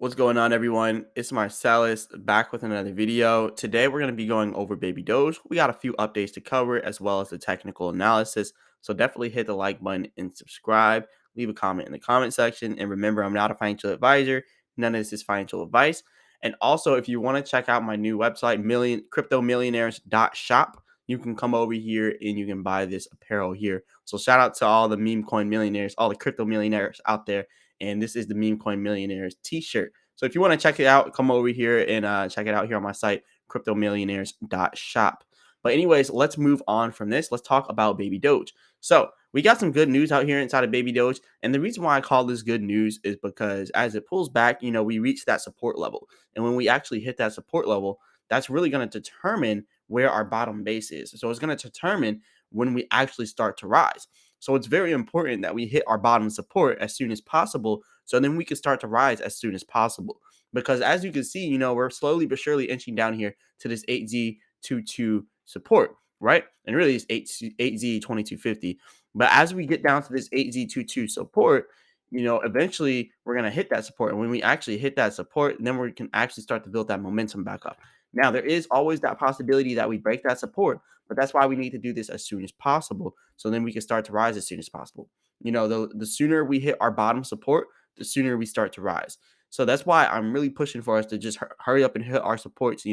What's going on, everyone? It's Marsellis back with another video. Today, we're going to be going over Baby Doge. We got a few updates to cover as well as the technical analysis. So definitely hit the like button and subscribe. Leave a comment in the comment section. And remember, I'm not a financial advisor. None of this is financial advice. And also, if you want to check out my new website, cryptomillionaires.shop, you can come over here and you can buy this apparel here. So shout out to all the meme coin millionaires, all the crypto millionaires out there. And this is the Meme Coin Millionaires t-shirt. So if you want to check it out, come over here and check it out here on my site, cryptomillionaires.shop. But anyways, let's move on from this. Let's talk about Baby Doge. So we got some good news out here inside of Baby Doge. And the reason why I call this good news is because as it pulls back, we reach that support level. And when we actually hit that support level, that's really going to determine where our bottom base is. So it's going to determine when we actually start to rise. So it's very important that we hit our bottom support as soon as possible so then we can start to rise as soon as possible. Because as you can see, we're slowly but surely inching down here to this 8Z22 support, right? And really it's 8Z2250. But as we get down to this 8Z22 support, eventually we're going to hit that support. And when we actually hit that support, then we can actually start to build that momentum back up. Now, there is always that possibility that we break that support, but that's why we need to do this as soon as possible. So then we can start to rise as soon as possible. The sooner we hit our bottom support, the sooner we start to rise. So that's why I'm really pushing for us to just hurry up and hit our supports.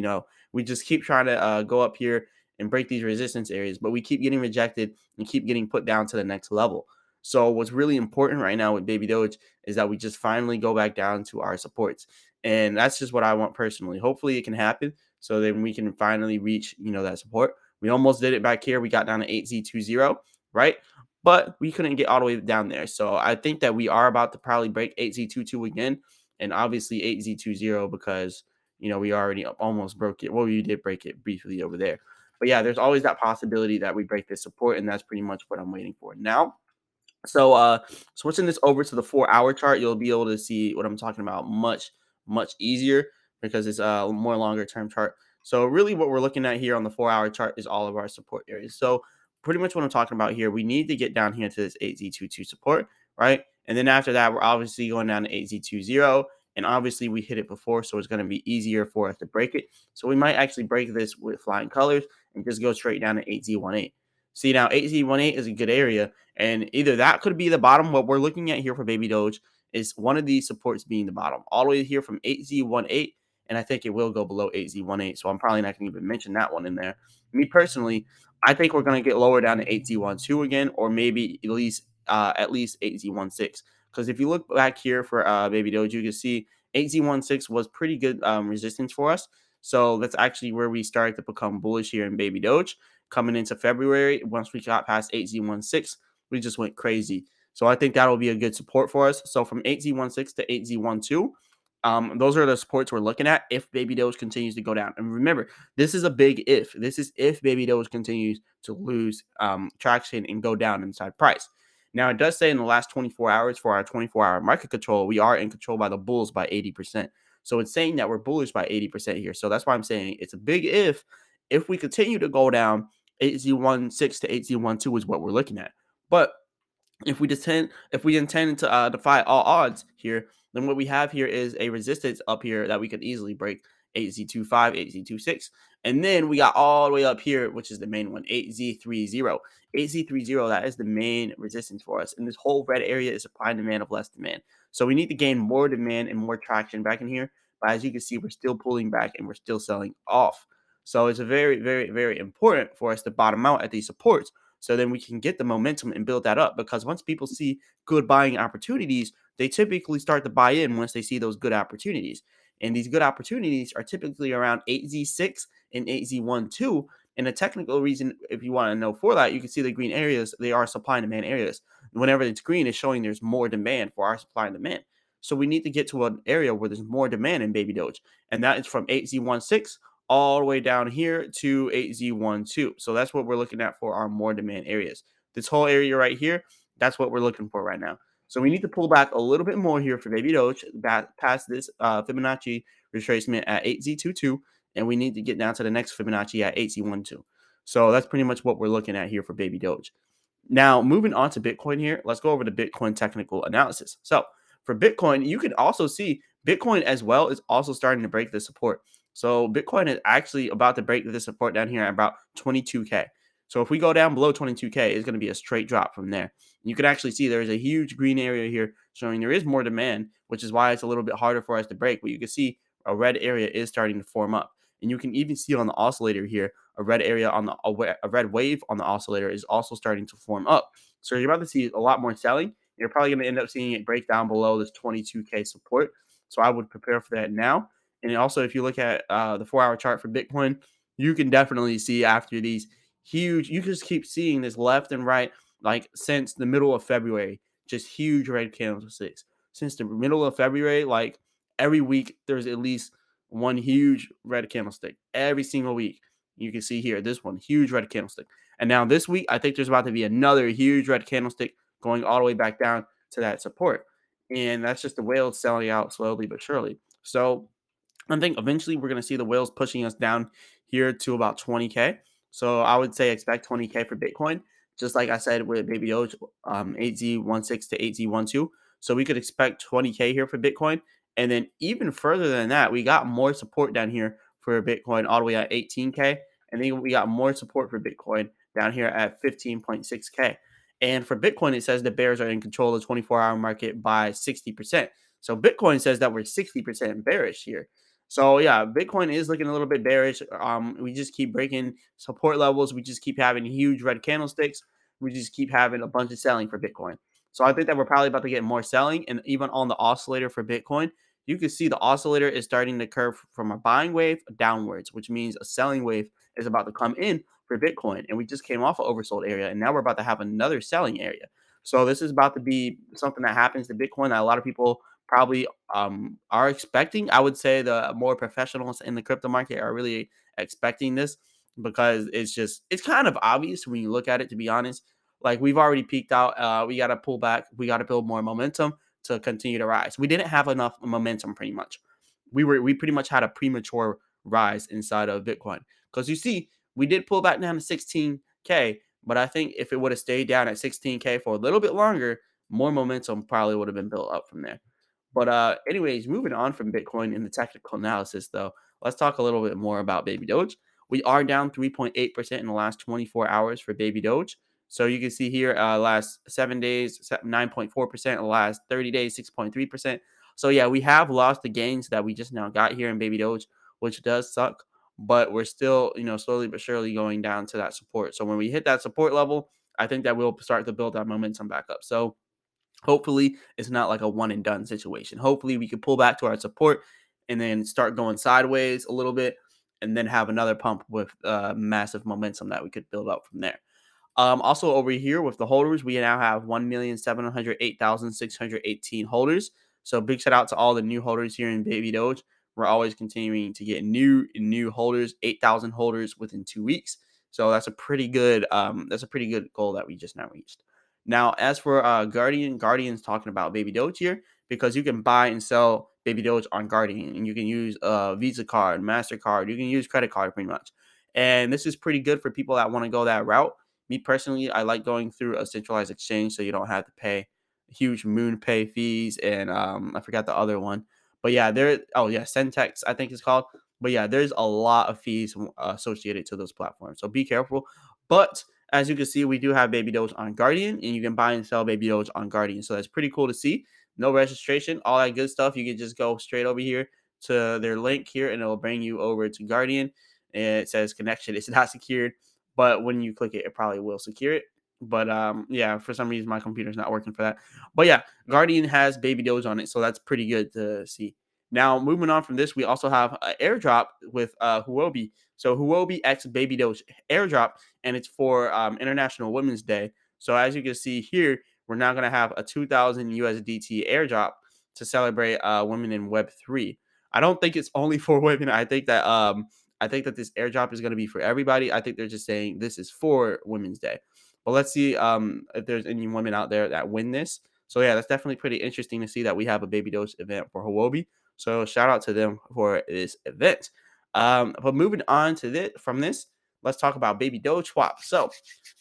We just keep trying to go up here and break these resistance areas, but we keep getting rejected and keep getting put down to the next level. So what's really important right now with Baby Doge is that we just finally go back down to our supports. And that's just what I want personally. Hopefully it can happen so then we can finally reach, that support. We almost did it back here. We got down to 8Z20, right? But we couldn't get all the way down there. So I think that we are about to probably break 8Z22 again. And obviously 8Z20 because, we already almost broke it. Well, we did break it briefly over there. But yeah, there's always that possibility that we break this support. And that's pretty much what I'm waiting for now. So switching this over to the 4-hour chart, you'll be able to see what I'm talking about much easier because it's a more longer term chart. So really what we're looking at here on the 4-hour chart is all of our support areas. So pretty much what I'm talking about here, we need to get down here to this 8Z22 support, right? And then after that, we're obviously going down to 8Z20. And obviously we hit it before, so it's going to be easier for us to break it. So we might actually break this with flying colors and just go straight down to 8Z18. See, now 8Z18 is a good area, and either that could be the bottom. What we're looking at here for Baby Doge is one of these supports being the bottom, all the way here from 8Z18, and I think it will go below 8Z18. So I'm probably not going to even mention that one in there. Me personally, I think we're going to get lower down to 8Z12 again, or maybe at least 8Z16. Because if you look back here for Baby Doge, you can see 8Z16 was pretty good resistance for us. So that's actually where we started to become bullish here in Baby Doge. Coming into February, once we got past 8Z16, we just went crazy. So I think that'll be a good support for us. So from 8Z16 to 8Z12, those are the supports we're looking at if Baby Doge continues to go down. And remember, this is a big if. This is if Baby Doge continues to lose traction and go down inside price. Now, it does say in the last 24 hours for our 24-hour market control, we are in control by the bulls by 80%. So it's saying that we're bullish by 80% here. So that's why I'm saying it's a big if. If we continue to go down, 8Z16 to 8Z12 is what we're looking at. But if we intend to defy all odds here, then what we have here is a resistance up here that we could easily break 8Z25, 8Z26. And then we got all the way up here, which is the main one, 8Z30. 8Z30, that is the main resistance for us. And this whole red area is supply and demand of less demand. So we need to gain more demand and more traction back in here. But as you can see, we're still pulling back and we're still selling off. So it's a very, very, very important for us to bottom out at these supports so then we can get the momentum and build that up. Because once people see good buying opportunities, they typically start to buy in once they see those good opportunities. And these good opportunities are typically around 8Z6 and 8Z12. And the technical reason, if you want to know for that, you can see the green areas, they are supply and demand areas. Whenever it's green, it's showing there's more demand for our supply and demand. So we need to get to an area where there's more demand in Baby Doge. And that is from 8Z16 all the way down here to 8Z12. So that's what we're looking at for our more demand areas. This whole area right here, that's what we're looking for right now. So we need to pull back a little bit more here for Baby Doge, past this Fibonacci retracement at 8Z22, and we need to get down to the next Fibonacci at 8Z12. So that's pretty much what we're looking at here for Baby Doge. Now, moving on to Bitcoin here, let's go over the Bitcoin technical analysis. So for Bitcoin, you can also see Bitcoin as well is also starting to break the support. So Bitcoin is actually about to break the support down here at about 22K. So if we go down below 22K, it's going to be a straight drop from there. You can actually see there's a huge green area here showing there is more demand, which is why it's a little bit harder for us to break. But you can see a red area is starting to form up. And you can even see on the oscillator here, a red area on a red wave on the oscillator is also starting to form up. So you're about to see a lot more selling. You're probably going to end up seeing it break down below this 22K support. So I would prepare for that now. And also, if you look at the 4 hour chart for Bitcoin, you can definitely see after these huge, you just keep seeing this left and right, like since the middle of February, just huge red candlesticks. Since the middle of February, like every week, there's at least one huge red candlestick every single week. You can see here, this one, huge red candlestick. And now this week, I think there's about to be another huge red candlestick going all the way back down to that support. And that's just the whales selling out slowly but surely. So I think eventually we're going to see the whales pushing us down here to about 20K. So I would say expect 20K for Bitcoin, just like I said with Baby Doge, 8Z16 to 8Z12. So we could expect 20K here for Bitcoin. And then even further than that, we got more support down here for Bitcoin all the way at 18K. And then we got more support for Bitcoin down here at 15.6K. And for Bitcoin, it says the bears are in control of the 24-hour market by 60%. So Bitcoin says that we're 60% bearish here. So yeah, Bitcoin is looking a little bit bearish. We just keep breaking support levels. We just keep having huge red candlesticks. We just keep having a bunch of selling for Bitcoin. So I think that we're probably about to get more selling. And even on the oscillator for Bitcoin, you can see the oscillator is starting to curve from a buying wave downwards, which means a selling wave is about to come in for Bitcoin. And we just came off an oversold area, and now we're about to have another selling area. So this is about to be something that happens to Bitcoin that a lot of people probably are expecting. I would say the more professionals in the crypto market are really expecting this because it's kind of obvious when you look at it, to be honest. Like we've already peaked out. We got to pull back. We got to build more momentum to continue to rise. We didn't have enough momentum pretty much. We pretty much had a premature rise inside of Bitcoin because you see we did pull back down to 16K, but I think if it would have stayed down at 16K for a little bit longer, more momentum probably would have been built up from there. But anyways, moving on from Bitcoin in the technical analysis, though, let's talk a little bit more about Baby Doge. We are down 3.8% in the last 24 hours for Baby Doge. So you can see here, last 7 days, 9.4%. The last 30 days, 6.3%. So yeah, we have lost the gains that we just now got here in Baby Doge, which does suck. But we're still, slowly but surely going down to that support. So when we hit that support level, I think that we'll start to build that momentum back up. So hopefully, it's not like a one and done situation. Hopefully, we can pull back to our support and then start going sideways a little bit and then have another pump with massive momentum that we could build up from there. Also over here with the holders, we now have 1,708,618 holders. So big shout out to all the new holders here in Baby Doge. We're always continuing to get new holders, 8,000 holders within 2 weeks. So that's a pretty good goal that we just now reached. Now, as for Guardian's talking about Baby Doge here because you can buy and sell Baby Doge on Guardian, and you can use a Visa card, Mastercard, you can use credit card pretty much. And this is pretty good for people that want to go that route. Me personally, I like going through a centralized exchange so you don't have to pay huge moon pay fees and I forgot the other one. But yeah, Centex I think it's called. But yeah, there's a lot of fees associated to those platforms. So be careful. But as you can see, we do have Baby Doge on Guardian, and you can buy and sell Baby Doge on Guardian. So that's pretty cool to see. No registration, all that good stuff. You can just go straight over here to their link here, and it will bring you over to Guardian. And it says connection is not secured, but when you click it, it probably will secure it. But yeah, for some reason my computer's not working for that. But yeah, Guardian has Baby Doge on it, so that's pretty good to see. Now, moving on from this, we also have an airdrop with Huobi. So Huobi X Baby Doge airdrop, and it's for International Women's Day. So as you can see here, we're now going to have a 2,000 USDT airdrop to celebrate women in Web3. I don't think it's only for women. I think that this airdrop is going to be for everybody. I think they're just saying this is for Women's Day. But let's see if there's any women out there that win this. So yeah, that's definitely pretty interesting to see that we have a Baby Doge event for Huobi. So shout out to them for this event. But moving on to from this, let's talk about Baby Doge Swap. So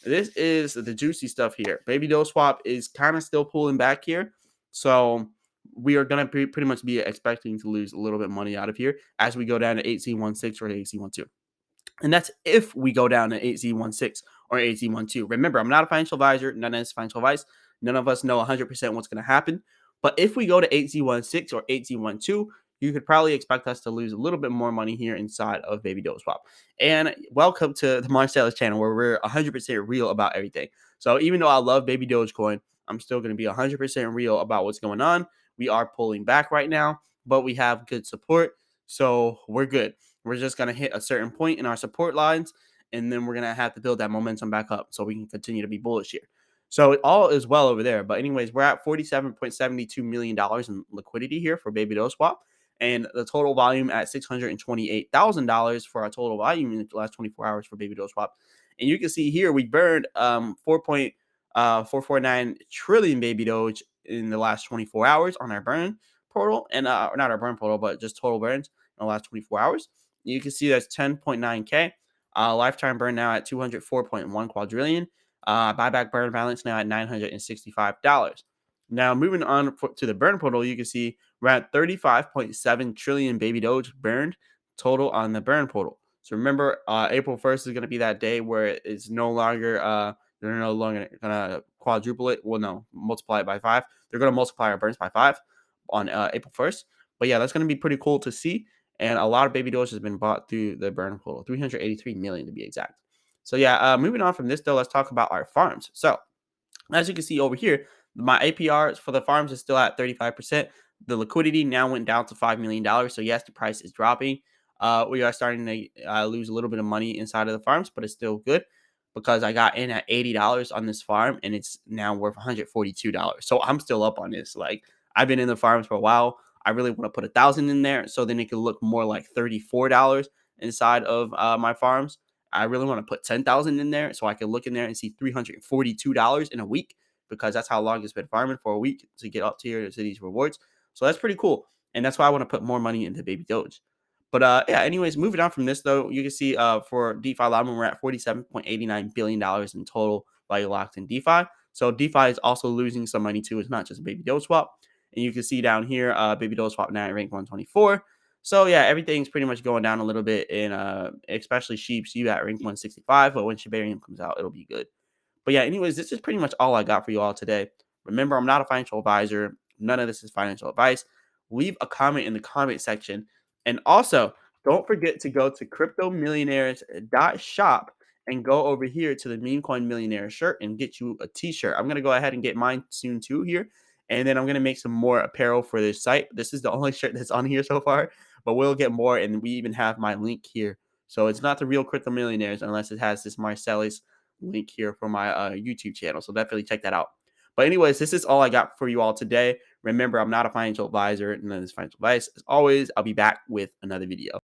this is the juicy stuff here. Baby Doge Swap is kind of still pulling back here. So we are going to pretty much be expecting to lose a little bit of money out of here as we go down to 8Z16 or 8Z12. And that's if we go down to 8Z16 or 8Z12. Remember, I'm not a financial advisor. None of this is financial advice. None of us know 100% what's going to happen. But if we go to 8Z16 or 8Z12, you could probably expect us to lose a little bit more money here inside of Baby Doge Swap. And welcome to the Marsellis channel where we're 100% real about everything. So even though I love Baby Dogecoin, I'm still going to be 100% real about what's going on. We are pulling back right now, but we have good support. So we're good. We're just going to hit a certain point in our support lines, and then we're going to have to build that momentum back up so we can continue to be bullish here. So all is well over there. But anyways, we're at $47.72 million in liquidity here for Baby Doge Swap, and the total volume at $628,000 for our total volume in the last 24 hours for Baby Doge Swap. And you can see here we burned 4.449 trillion Baby Doge in the last 24 hours on our burn portal, and not our burn portal, but just total burns in the last 24 hours. You can see that's 10.9K. Lifetime burn now at 204.1 quadrillion. Buyback burn balance now at $965. Now, moving on to the burn portal, you can see we're at 35.7 trillion Baby Doge burned total on the burn portal. So remember, April 1st is going to be that day where it's no longer, they're no longer going to quadruple it. Well, no, multiply it by 5. They're going to multiply our burns by 5 on April 1st. But yeah, that's going to be pretty cool to see. And a lot of Baby Doge has been bought through the burn portal, 383 million to be exact. So yeah, moving on from this though, let's talk about our farms. So as you can see over here, my APR for the farms is still at 35%. The liquidity now went down to $5 million. So yes, the price is dropping. We are starting to lose a little bit of money inside of the farms, but it's still good because I got in at $80 on this farm and it's now worth $142. So I'm still up on this. Like, I've been in the farms for a while. I really want to put 1,000 in there so then it can look more like $34 inside of my farms. I really want to put 10,000 in there so I can look in there and see $342 in a week because that's how long it's been farming for a week to get up to here to these rewards. So that's pretty cool. And that's why I want to put more money into Baby Doge. But yeah, anyways, moving on from this though, you can see for DeFi Llama, we're at $47.89 billion in total value locked in DeFi. So DeFi is also losing some money too. It's not just Baby Doge Swap. And you can see down here, Baby Doge Swap now at rank 124. So yeah, everything's pretty much going down a little bit in especially Sheeps, you at rank 165, but when Shibarium comes out, it'll be good. But yeah, anyways, this is pretty much all I got for you all today. Remember, I'm not a financial advisor. None of this is financial advice. Leave a comment in the comment section. And also, don't forget to go to cryptomillionaires.shop and go over here to the Meme Coin Millionaire shirt and get you a t-shirt. I'm going to go ahead and get mine soon too here. And then I'm going to make some more apparel for this site. This is the only shirt that's on here so far, but we'll get more. And we even have my link here. So it's not the real Crypto Millionaires unless it has this Marsellis link here for my YouTube channel. So definitely check that out. But anyways, this is all I got for you all today. Remember, I'm not a financial advisor. None of this financial advice. As always, I'll be back with another video.